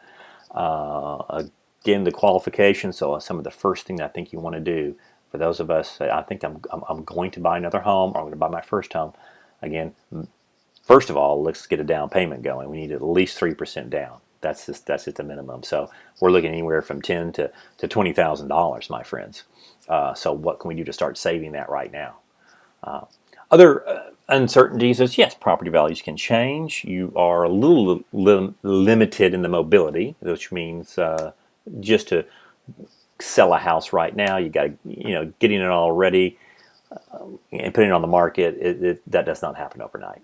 Again, the qualifications. So some of the first thing I think you want to do for those of us, I think I'm going to buy another home, or I'm going to buy my first home. Again, first of all, let's get a down payment going. We need at least 3% down. That's just the minimum. So we're looking anywhere from $10,000 to $20,000, my friends. So what can we do to start saving that right now? Other uncertainties is, yes, property values can change. You are a little limited in the mobility, which means just to sell a house right now, you got to, getting it all ready and putting it on the market, that does not happen overnight.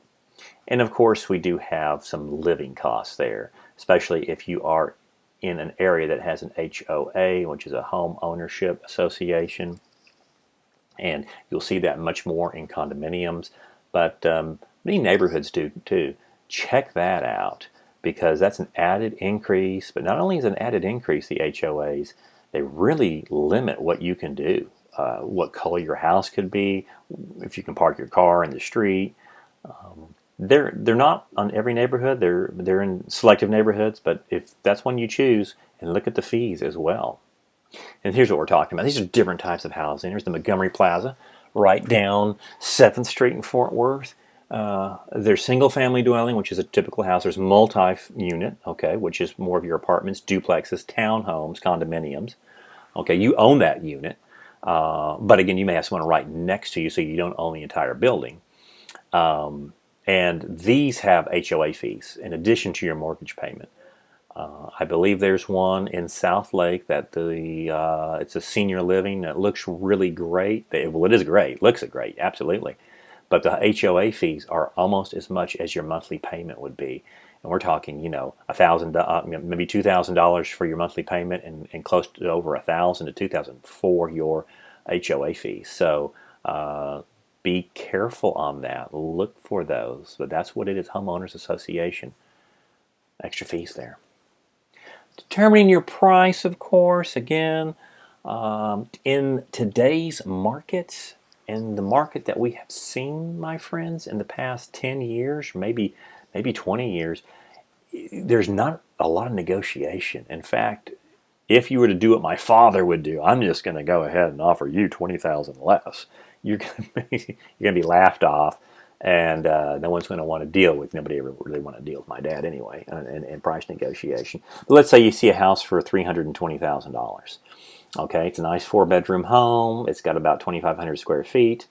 And of course, we do have some living costs there, especially if you are in an area that has an HOA, which is a home ownership association. And you'll see that much more in condominiums, but many neighborhoods do too. Check that out, because that's an added increase. But not only is it an added increase, the HOAs, they really limit what you can do, what color your house could be, if you can park your car in the street. They're not on every neighborhood. They're in selective neighborhoods, but if that's one you choose, and look at the fees as well. And here's what we're talking about. These are different types of housing. There's the Montgomery Plaza, right down 7th Street in Fort Worth. There's single-family dwelling, which is a typical house. There's multi-unit, okay, which is more of your apartments, duplexes, townhomes, condominiums. Okay, you own that unit. But again, you may have someone right next to you, so you don't own the entire building. And these have HOA fees in addition to your mortgage payment. I believe there's one in South Lake that it's a senior living that looks really great. Well, it is great. Looks great, absolutely. But the HOA fees are almost as much as your monthly payment would be. And we're talking, $1,000, maybe $2,000 for your monthly payment, and close to over $1,000 to $2,000 for your HOA fees. So be careful on that. Look for those. But that's what it is, homeowners association. Extra fees there. Determining your price, of course, again, in today's market, in the market that we have seen, my friends, in the past 10 years, maybe 20 years, there's not a lot of negotiation. In fact, if you were to do what my father would do, I'm just going to go ahead and offer you $20,000 less. You're going to be laughed off, and no one's going to want to deal with. Nobody ever really want to deal with my dad anyway, in price negotiation. But let's say you see a house for $320,000. Okay, it's a nice 4-bedroom home. It's got about 2,500 square feet,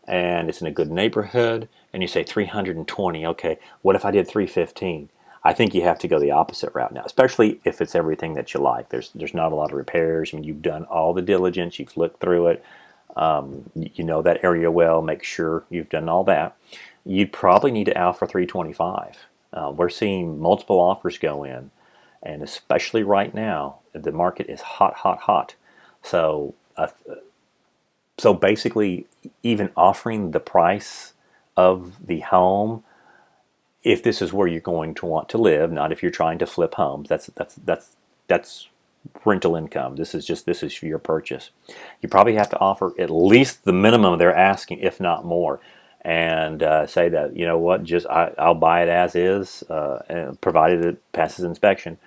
and it's in a good neighborhood. And you say 320. Okay, what if I did 315? I think you have to go the opposite route now, especially if it's everything that you like. There's not a lot of repairs. I mean, you've done all the diligence. You've looked through it. You know that area well. Make sure you've done all that. You'd probably need to offer 325. We're seeing multiple offers go in, and especially right now, the market is hot, hot, hot. So basically, even offering the price of the home, if this is where you're going to want to live, not if you're trying to flip homes. That's rental income. This is your purchase. You probably have to offer at least the minimum they're asking, if not more, and say that, you know what, I'll buy it as is, provided it passes inspection.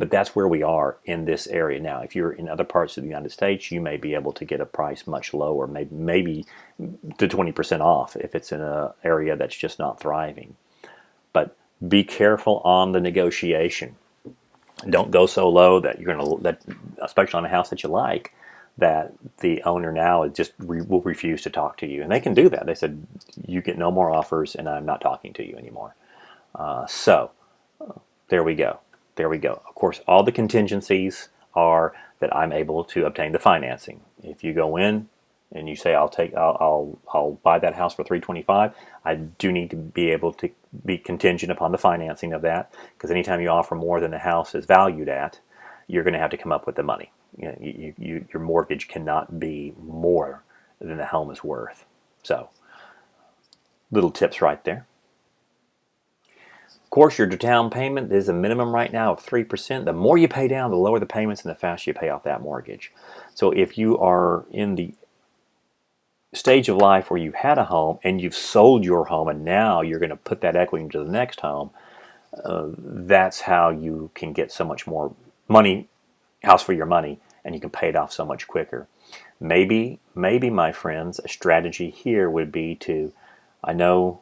But that's where we are in this area now. If you're in other parts of the United States, you may be able to get a price much lower, maybe to 20% off if it's in an area that's just not thriving. But be careful on the negotiation. Don't go so low that you're going to, that, especially on a house that you like, that the owner now is just will refuse to talk to you. And they can do that. They said, you get no more offers and I'm not talking to you anymore. So there we go. There we go. Of course, all the contingencies are that I'm able to obtain the financing. If you go in and you say I'll buy that house for 325, I do need to be able to be contingent upon the financing of that, because anytime you offer more than the house is valued at, you're going to have to come up with the money. Your mortgage cannot be more than the home is worth. So, little tips right there. Of course, your down payment is a minimum right now of 3%. The more you pay down, the lower the payments and the faster you pay off that mortgage. So if you are in the stage of life where you had a home and you've sold your home and now you're going to put that equity into the next home, that's how you can get so much more money, house for your money, and you can pay it off so much quicker. Maybe, my friends, a strategy here would be to, I know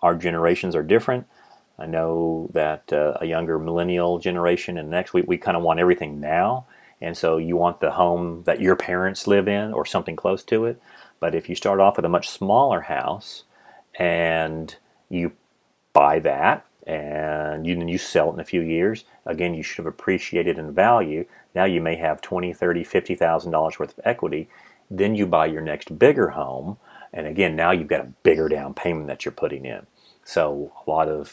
our generations are different. I know that a younger millennial generation and next, we kind of want everything now. And so you want the home that your parents live in or something close to it. But if you start off with a much smaller house and you buy that and you sell it in a few years, again, you should have appreciated in value. Now you may have $20, $30, $50,000 worth of equity. Then you buy your next bigger home. And again, now you've got a bigger down payment that you're putting in. So a lot of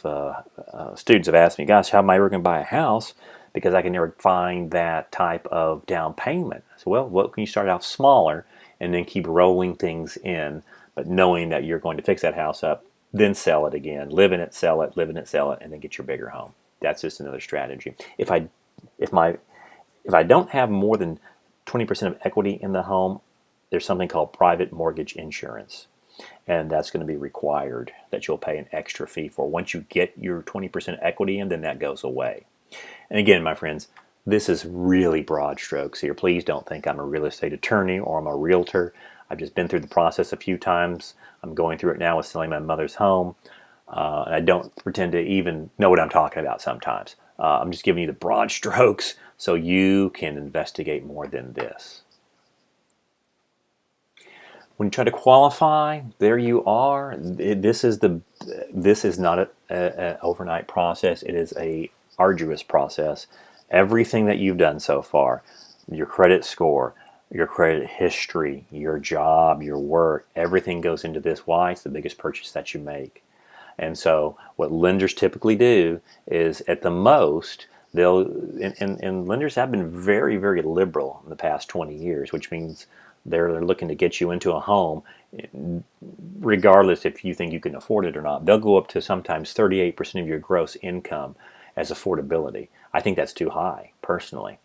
students have asked me, gosh, how am I ever going to buy a house? Because I can never find that type of down payment. So, well, what can you start out smaller and then keep rolling things in, but knowing that you're going to fix that house up, then sell it again, live in it, sell it, live in it, sell it, and then get your bigger home. That's just another strategy. If I don't have more than 20% of equity in the home, there's something called private mortgage insurance. And that's going to be required that you'll pay an extra fee for. Once you get your 20% equity in, then that goes away. And again, my friends, this is really broad strokes here. Please don't think I'm a real estate attorney or I'm a realtor. I've just been through the process a few times. I'm going through it now with selling my mother's home. And I don't pretend to even know what I'm talking about sometimes. I'm just giving you the broad strokes so you can investigate more than this. When you try to qualify, there you are. This is not an overnight process. It is a arduous process. Everything that you've done so far, your credit score, your credit history, your job, your work, everything goes into this. Why? It's the biggest purchase that you make. And so what lenders typically do is, at the most, and lenders have been very, very liberal in the past 20 years, which means they're looking to get you into a home, regardless if you think you can afford it or not. They'll go up to sometimes 38% of your gross income as affordability. I think that's too high, personally.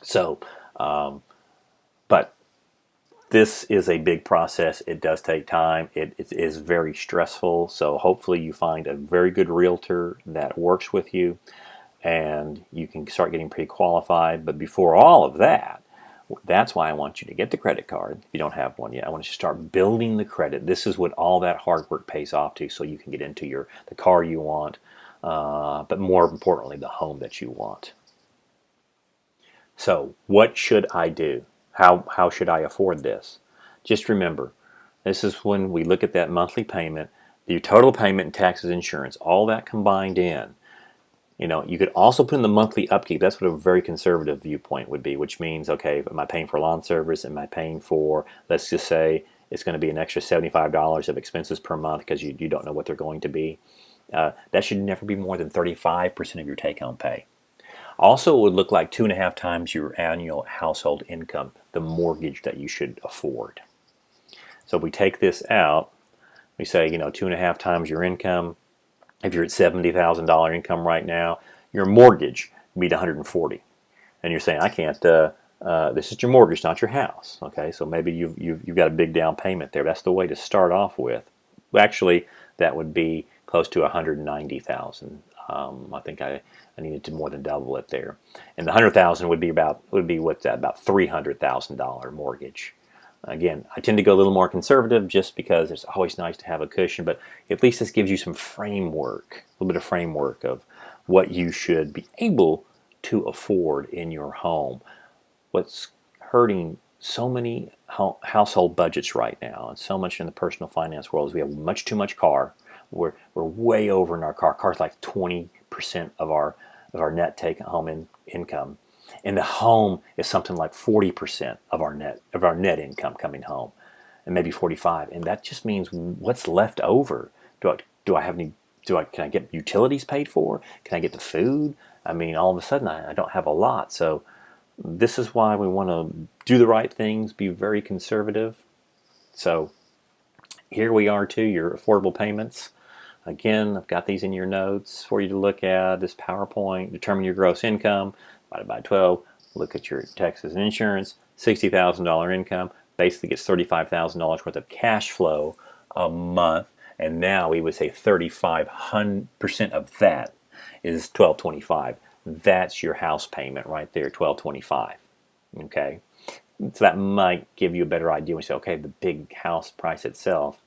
So, but this is a big process. It does take time. It is very stressful. So hopefully you find a very good realtor that works with you and you can start getting pre-qualified. But before all of that, that's why I want you to get the credit card if you don't have one yet. I want you to start building the credit. This is what all that hard work pays off to, so you can get into the car you want, but more importantly, the home that you want. So what should I do? How should I afford this? Just remember, this is when we look at that monthly payment, your total payment and taxes, insurance, all that combined in. You could also put in the monthly upkeep. That's what a very conservative viewpoint would be, which means, okay, am I paying for lawn service? Am I paying for, let's just say, it's going to be an extra $75 of expenses per month because you don't know what they're going to be. That should never be more than 35% of your take-home pay. Also, it would look like 2.5 times your annual household income, the mortgage that you should afford. So if we take this out, we say, 2.5 times your income. If you're at $70,000 income right now, your mortgage would be $140,000, and you're saying, I can't. This is your mortgage, not your house. Okay, so maybe you've got a big down payment there. That's the way to start off with. Well, actually, that would be close to $190,000. I think I needed to more than double it there, and the $100,000 would be what's that? About $300,000 mortgage. Again, I tend to go a little more conservative just because it's always nice to have a cushion, but at least this gives you some framework, a little bit of framework of what you should be able to afford in your home. What's hurting so many household budgets right now, and so much in the personal finance world, is we have much too much car. We're way over in our car. Car's like 20% of our net take home income. And the home is something like 40% of our net income coming home, and maybe 45. And that just means what's left over. Do I have any? Can I get utilities paid for? Can I get the food? I mean, all of a sudden I don't have a lot. So this is why we want to do the right things, be very conservative. So here we are to your affordable payments. Again, I've got these in your notes for you to look at. This PowerPoint, determine your gross income, divided by 12. Look at your taxes and insurance, $60,000 income. Basically gets $35,000 worth of cash flow a month. And now we would say 35% of that is $1,225. That's your house payment right there, $1,225. Okay? So that might give you a better idea when you say, okay, the big house price itself,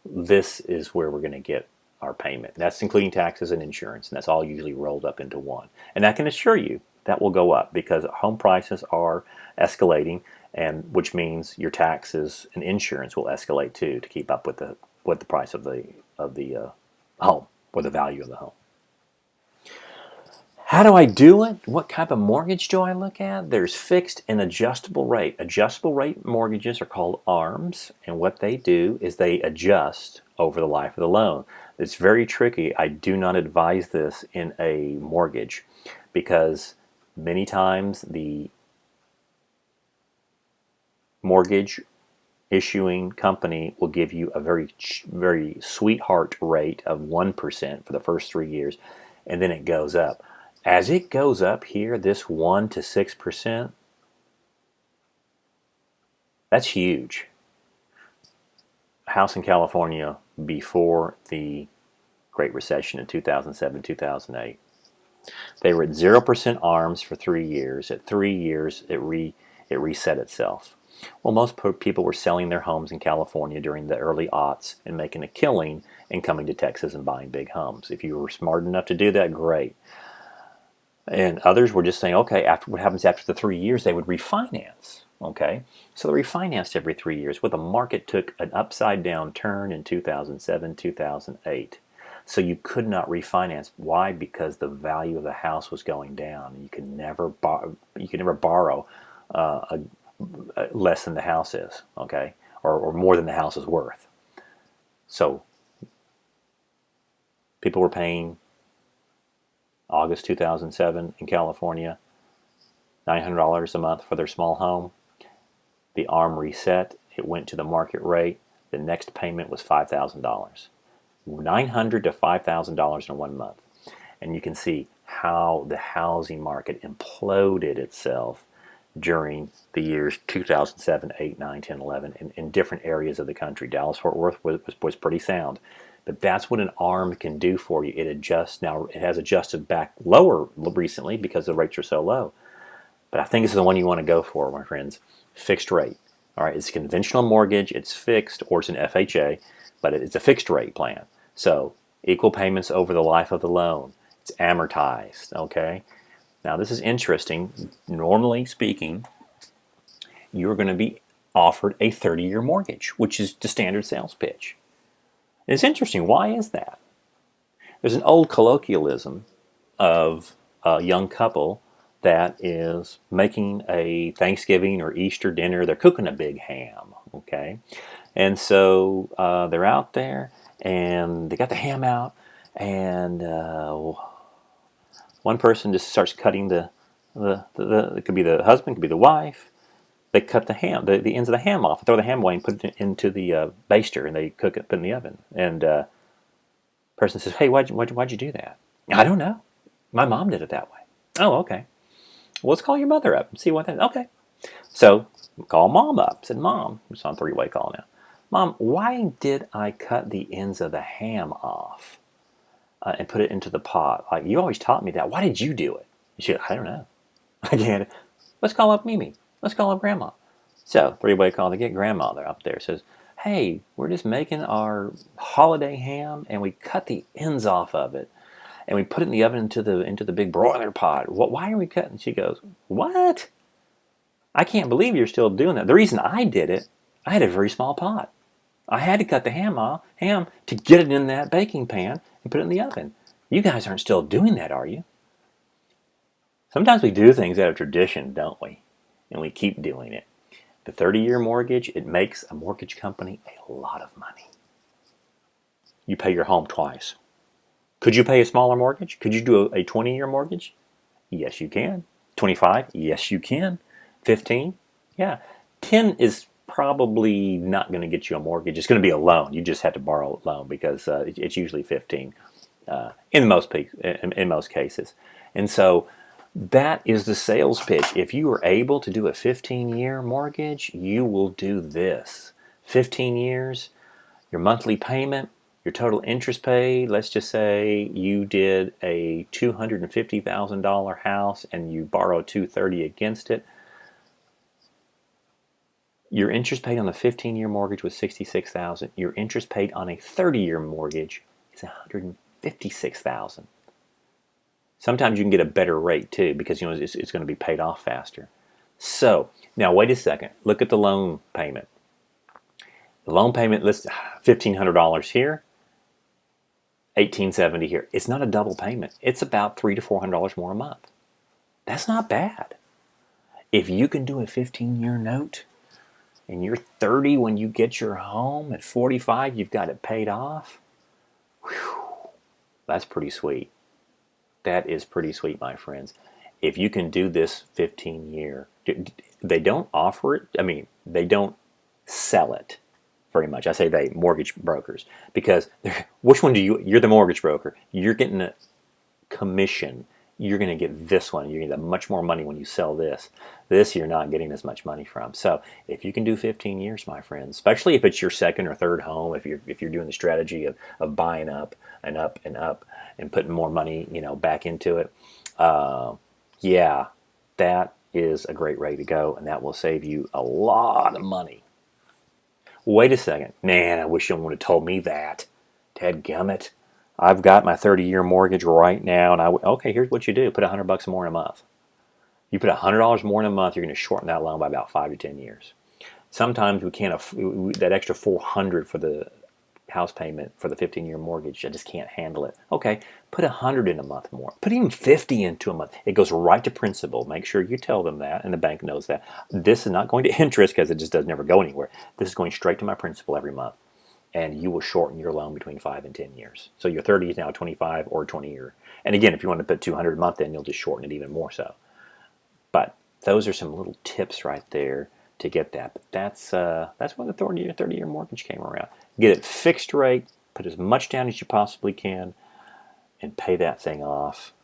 this is where we're going to get our payment. That's including taxes and insurance, and that's all usually rolled up into one. And I can assure you that will go up because home prices are escalating, and which means your taxes and insurance will escalate too to keep up with the price of the home, or the value of the home. How do I do it? What type of mortgage do I look at? There's fixed and adjustable rate. Adjustable rate mortgages are called ARMs, and what they do is they adjust over the life of the loan. It's very tricky. I do not advise this in a mortgage because many times the mortgage issuing company will give you a very sweetheart rate of 1% for the first 3 years, and then it goes up. As it goes up here, this 1 to 6%, that's huge. A house in California before the Great Recession in 2007, 2008, they were at 0% ARMs for 3 years. At 3 years, it reset itself. Well, most people were selling their homes in California during the early aughts and making a killing and coming to Texas and buying big homes. If you were smart enough to do that, great. And others were just saying, okay, after what happens after the 3 years, they would refinance. Okay, so they refinanced every 3 years. Well, the market took an upside down turn in 2007, 2008. So you could not refinance. Why? Because the value of the house was going down. You could never borrow less than the house is. Okay, or more than the house is worth. So people were paying August 2007 in California, $900 a month for their small home. The ARM reset. It went to the market rate. The next payment was $5,000. $900 to $5,000 in 1 month. And you can see how the housing market imploded itself during the years 2007, 8, 9, 10, 11 in different areas of the country. Dallas-Fort Worth was pretty sound. But that's what an ARM can do for you. It adjusts. Now, it has adjusted back lower recently because the rates are so low. But I think this is the one you want to go for, my friends. Fixed rate. All right, it's a conventional mortgage. It's fixed, or it's an FHA, but it's a fixed rate plan. So equal payments over the life of the loan. It's amortized, okay? Now, this is interesting. Normally speaking, you're going to be offered a 30-year mortgage, which is the standard sales pitch. It's interesting. Why is that? There's an old colloquialism of a young couple that is making a Thanksgiving or Easter dinner. They're cooking a big ham, okay? And so they're out there, and they got the ham out, and one person just starts cutting it could be the husband, could be the wife. They cut the ham, the ends of the ham off, throw the ham away, and put it into the baster, and they cook it, put it in the oven. And person says, "Hey, why'd you do that?" "I don't know. My mom did it that way." "Oh, okay. Well, let's call your mother up and see what that is." "Okay." So call mom up. Said, "Mom," it's on three-way call now. "Mom, why did I cut the ends of the ham off and put it into the pot? Like, you always taught me that. Why did you do it?" She said, "I don't know." Again, let's call up Mimi. Let's call up Grandma. So, three-way call to get grandmother up there. Says, hey, we're just making our holiday ham and we cut the ends off of it and we put it in the oven into the big broiler pot. Why are we cutting? She goes, what? I can't believe you're still doing that. The reason I did it, I had a very small pot. I had to cut the ham to get it in that baking pan and put it in the oven. You guys aren't still doing that, are you? Sometimes we do things out of tradition, don't we? And we keep doing it. The 30-year mortgage, it makes a mortgage company a lot of money. You pay your home twice. Could you pay a smaller mortgage? Could you do a 20-year mortgage? Yes, you can. 25? Yes, you can. 15? Yeah. 10 is probably not going to get you a mortgage. It's going to be a loan. You just have to borrow a loan because it's usually 15 in most cases. And so that is the sales pitch. If you are able to do a 15-year mortgage, you will do this. 15 years, your monthly payment, your total interest paid, let's just say you did a $250,000 house and you borrowed $230,000 against it. Your interest paid on the 15-year mortgage was $66,000. Your interest paid on a 30-year mortgage is $156,000. Sometimes you can get a better rate too because it's going to be paid off faster. So now wait a second. Look at the loan payment. The loan payment lists $1,500 here, $1,870 here. It's not a double payment. It's about $300 to $400 more a month. That's not bad. If you can do a 15-year note and you're 30 when you get your home, at 45 you've got it paid off, whew, that's pretty sweet. That is pretty sweet, my friends. If you can do this 15-year, they don't offer it. I mean, they don't sell it very much. I say they, mortgage brokers, because which one do you're the mortgage broker. You're getting a commission. You're going to get this one. You're going to get much more money when you sell this. This you're not getting as much money from. So if you can do 15 years, my friends, especially if it's your second or third home, if you're doing the strategy of buying up and up and up and putting more money, back into it, yeah, that is a great way to go, and that will save you a lot of money. Wait a second, man! I wish someone would have told me that. Dadgummit. I've got my 30-year mortgage right now, and okay, here's what you do: put $100 more in a month. You put $100 more in a month, you're going to shorten that loan by about 5 to 10 years. Sometimes we can't that extra $400 for the house payment for the 15-year mortgage. I just can't handle it. Okay, put $100 in a month more. Put even $50 into a month. It goes right to principal. Make sure you tell them that, and the bank knows that. This is not going to interest because it just does never go anywhere. This is going straight to my principal every month, and you will shorten your loan between 5 and 10 years. So your 30 is now 25 or 20 year. And again, if you want to put $200 a month in, you'll just shorten it even more so. But those are some little tips right there to get that. But that's when the 30-year mortgage came around. Get it fixed rate, put as much down as you possibly can, and pay that thing off.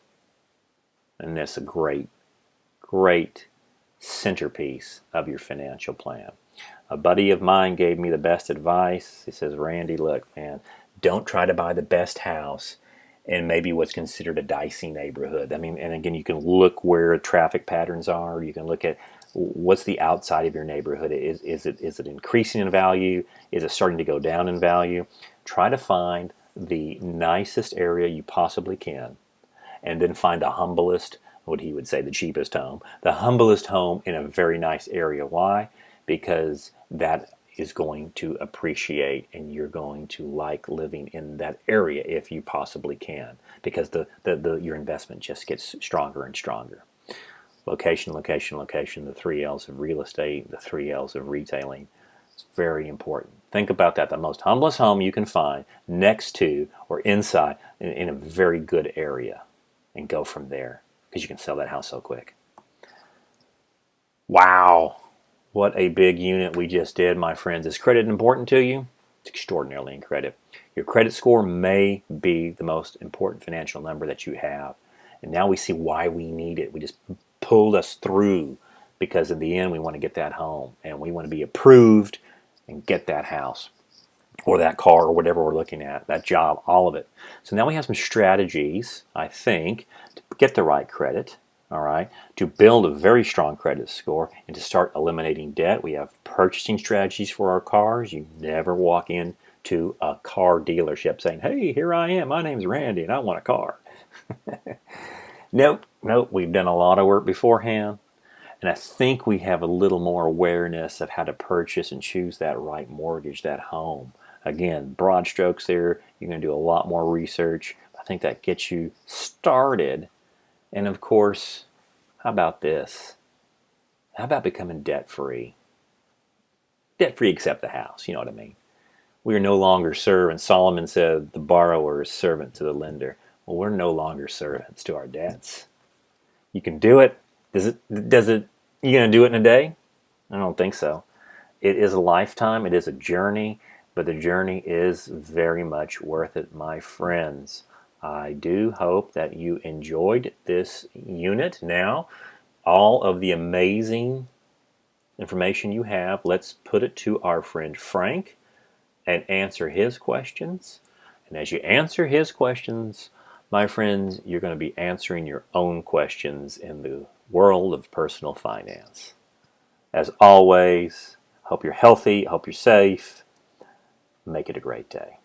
And that's a great, great centerpiece of your financial plan. A buddy of mine gave me the best advice. He says, Randy, look, man, don't try to buy the best house in maybe what's considered a dicey neighborhood. I mean, and again, you can look where traffic patterns are. You can look at what's the outside of your neighborhood. Is it increasing in value? Is it starting to go down in value? Try to find the nicest area you possibly can, and then find the humblest, what he would say, the cheapest home, the humblest home in a very nice area. Why? Because that is going to appreciate, and you're going to like living in that area if you possibly can, because your investment just gets stronger and stronger. Location, location, location, the 3 L's of real estate, the 3 L's of retailing. It's very important. Think about that. The most humblest home you can find next to or inside in a very good area, and go from there, because you can sell that house so quick. Wow. What a big unit we just did, my friends. Is credit important to you? It's extraordinarily in credit. Your credit score may be the most important financial number that you have. And now we see why we need it. We just pulled us through, because in the end we want to get that home, and we want to be approved and get that house or that car or whatever we're looking at, that job, all of it. So now we have some strategies, I think, to get the right credit. All right. To build a very strong credit score and to start eliminating debt, we have purchasing strategies for our cars. You never walk into a car dealership saying, "Hey, here I am. My name's Randy and I want a car." Nope, nope. We've done a lot of work beforehand. And I think we have a little more awareness of how to purchase and choose that right mortgage, that home. Again, broad strokes there. You're going to do a lot more research. I think that gets you started. And of course, how about this? How about becoming debt free? Debt free except the house, you know what I mean? We are no longer servants. Solomon said the borrower is servant to the lender. Well, we're no longer servants to our debts. You can do it. You gonna do it in a day? I don't think so. It is a lifetime, it is a journey, but the journey is very much worth it, my friends. I do hope that you enjoyed this unit. Now, all of the amazing information you have, let's put it to our friend Frank and answer his questions. And as you answer his questions, my friends, you're going to be answering your own questions in the world of personal finance. As always, hope you're healthy, hope you're safe. Make it a great day.